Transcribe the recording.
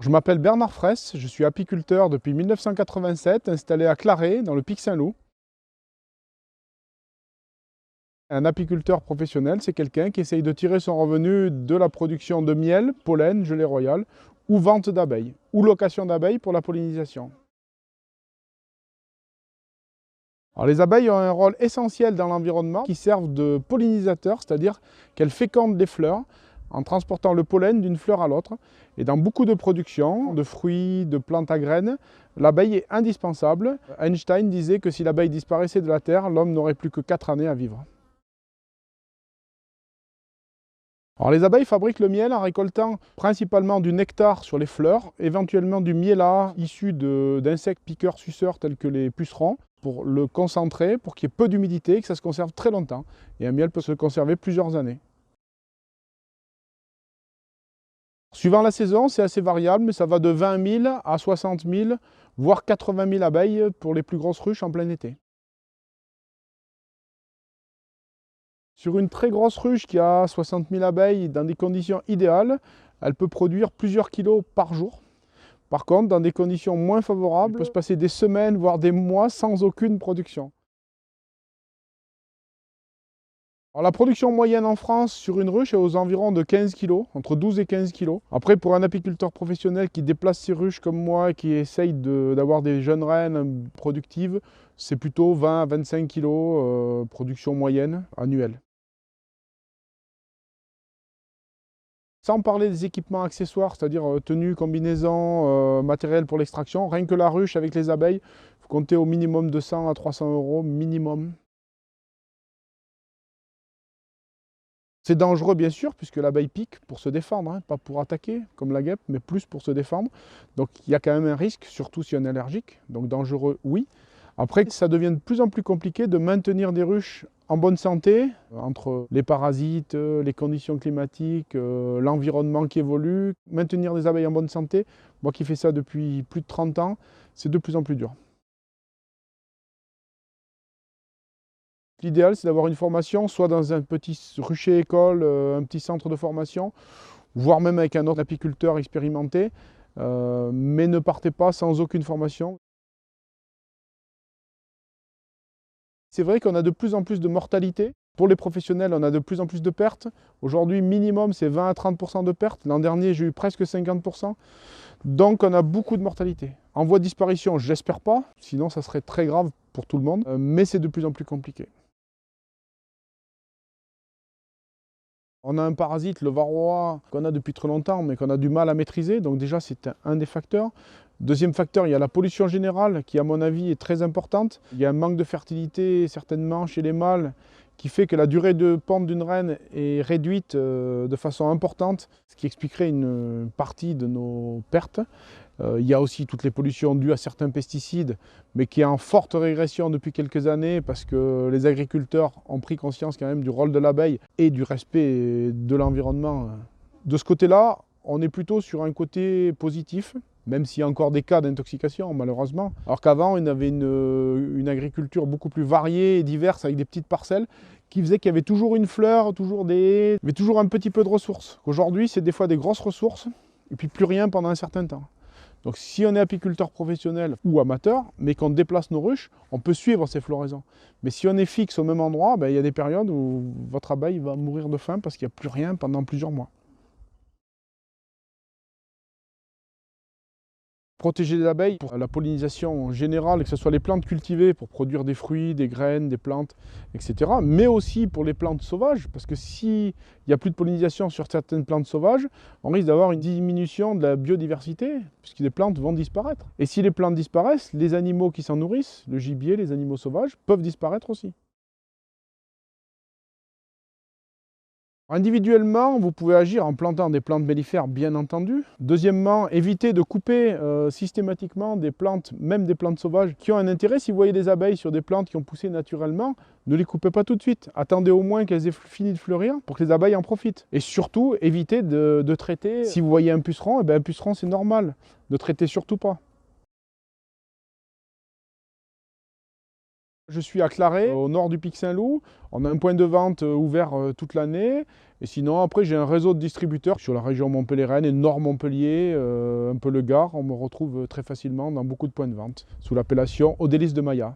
Je m'appelle Bernard Fraisse, je suis apiculteur depuis 1987, installé à Claré, dans le Pic Saint-Loup. Un apiculteur professionnel, c'est quelqu'un qui essaye de tirer son revenu de la production de miel, pollen, gelée royale, ou vente d'abeilles, ou location d'abeilles pour la pollinisation. Alors, les abeilles ont un rôle essentiel dans l'environnement, qui servent de pollinisateurs, c'est-à-dire qu'elles fécondent les fleurs en transportant le pollen d'une fleur à l'autre. Et dans beaucoup de productions, de fruits, de plantes à graines, l'abeille est indispensable. Einstein disait que si l'abeille disparaissait de la Terre, l'homme n'aurait plus que 4 années à vivre. Alors, les abeilles fabriquent le miel en récoltant principalement du nectar sur les fleurs, éventuellement du miella issu d'insectes piqueurs suceurs tels que les pucerons, pour le concentrer, pour qu'il y ait peu d'humidité et que ça se conserve très longtemps. Et un miel peut se conserver plusieurs années. Suivant la saison, c'est assez variable, mais ça va de 20 000 à 60 000, voire 80 000 abeilles pour les plus grosses ruches en plein été. Sur une très grosse ruche qui a 60 000 abeilles, dans des conditions idéales, elle peut produire plusieurs kilos par jour. Par contre, dans des conditions moins favorables, il peut se passer des semaines, voire des mois sans aucune production. Alors, la production moyenne en France sur une ruche est aux environs de 15 kg, entre 12 et 15 kg. Après, pour un apiculteur professionnel qui déplace ses ruches comme moi et qui essaye d'avoir des jeunes reines productives, c'est plutôt 20 à 25 kg production moyenne annuelle. Sans parler des équipements accessoires, c'est-à-dire tenues, combinaisons, matériel pour l'extraction, rien que la ruche avec les abeilles, il faut compter au minimum de 100 à 300 € minimum. C'est dangereux bien sûr, puisque l'abeille pique pour se défendre, hein, pas pour attaquer comme la guêpe, mais plus pour se défendre. Donc il y a quand même un risque, surtout si on est allergique. Donc dangereux, oui. Après, ça devient de plus en plus compliqué de maintenir des ruches en bonne santé, entre les parasites, les conditions climatiques, l'environnement qui évolue. Maintenir des abeilles en bonne santé, moi qui fais ça depuis plus de 30 ans, c'est de plus en plus dur. L'idéal, c'est d'avoir une formation, soit dans un petit rucher école, un petit centre de formation, voire même avec un autre apiculteur expérimenté, mais ne partez pas sans aucune formation. C'est vrai qu'on a de plus en plus de mortalité. Pour les professionnels, on a de plus en plus de pertes. Aujourd'hui, minimum, c'est 20 à 30% de pertes. L'an dernier, j'ai eu presque 50%. Donc, on a beaucoup de mortalité. En voie de disparition, j'espère pas, sinon ça serait très grave pour tout le monde, mais c'est de plus en plus compliqué. On a un parasite, le varroa, qu'on a depuis très longtemps, mais qu'on a du mal à maîtriser. Donc déjà, c'est un des facteurs. Deuxième facteur, il y a la pollution générale, qui à mon avis est très importante. Il y a un manque de fertilité, certainement, chez les mâles, qui fait que la durée de ponte d'une reine est réduite de façon importante, ce qui expliquerait une partie de nos pertes. Il y a aussi toutes les pollutions dues à certains pesticides, mais qui est en forte régression depuis quelques années parce que les agriculteurs ont pris conscience quand même du rôle de l'abeille et du respect de l'environnement. De ce côté-là, on est plutôt sur un côté positif, même s'il y a encore des cas d'intoxication malheureusement. Alors qu'avant, on avait une agriculture beaucoup plus variée et diverse avec des petites parcelles qui faisait qu'il y avait toujours une fleur, toujours des haies, mais toujours un petit peu de ressources. Aujourd'hui, c'est des fois des grosses ressources et puis plus rien pendant un certain temps. Donc si on est apiculteur professionnel ou amateur, mais qu'on déplace nos ruches, on peut suivre ces floraisons. Mais si on est fixe au même endroit, il y a des périodes où votre abeille va mourir de faim parce qu'il n'y a plus rien pendant plusieurs mois. Protéger les abeilles pour la pollinisation générale, que ce soit les plantes cultivées pour produire des fruits, des graines, des plantes, etc. Mais aussi pour les plantes sauvages, parce que s'il n'y a plus de pollinisation sur certaines plantes sauvages, on risque d'avoir une diminution de la biodiversité, puisque les plantes vont disparaître. Et si les plantes disparaissent, les animaux qui s'en nourrissent, le gibier, les animaux sauvages, peuvent disparaître aussi. Individuellement, vous pouvez agir en plantant des plantes mellifères, bien entendu. Deuxièmement, évitez de couper systématiquement des plantes, même des plantes sauvages, qui ont un intérêt. Si vous voyez des abeilles sur des plantes qui ont poussé naturellement, ne les coupez pas tout de suite. Attendez au moins qu'elles aient fini de fleurir pour que les abeilles en profitent. Et surtout, évitez de traiter. Si vous voyez un puceron, un puceron c'est normal. Ne traitez surtout pas. Je suis à Claret, au nord du Pic Saint-Loup. On a un point de vente ouvert toute l'année. Et sinon, après, j'ai un réseau de distributeurs sur la région montpelliéraine et Nord-Montpellier, un peu le Gard. On me retrouve très facilement dans beaucoup de points de vente sous l'appellation Aux Délices de Maya.